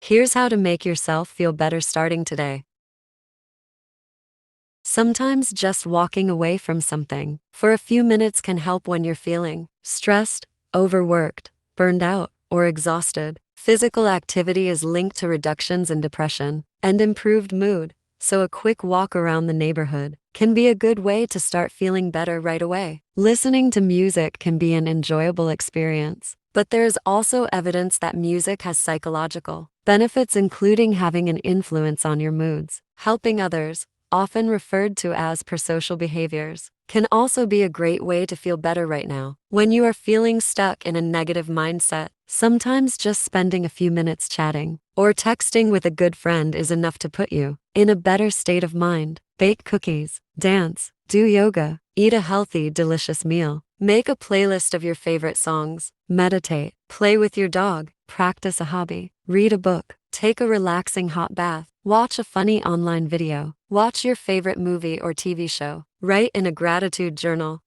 Here's how to make yourself feel better starting today. Sometimes just walking away from something for a few minutes can help when you're feeling stressed, overworked, burned out, or exhausted. Physical activity is linked to reductions in depression and improved mood, so a quick walk around the neighborhood can be a good way to start feeling better right away. Listening to music can be an enjoyable experience, but there is also evidence that music has psychological benefits, including having an influence on your moods. Helping others, often referred to as prosocial behaviors, can also be a great way to feel better right now. When you are feeling stuck in a negative mindset, sometimes just spending a few minutes chatting or texting with a good friend is enough to put you in a better state of mind. Bake cookies, dance, do yoga, eat a healthy, delicious meal, make a playlist of your favorite songs, meditate, play with your dog, practice a hobby, read a book, take a relaxing hot bath, watch a funny online video, watch your favorite movie or TV show, write in a gratitude journal,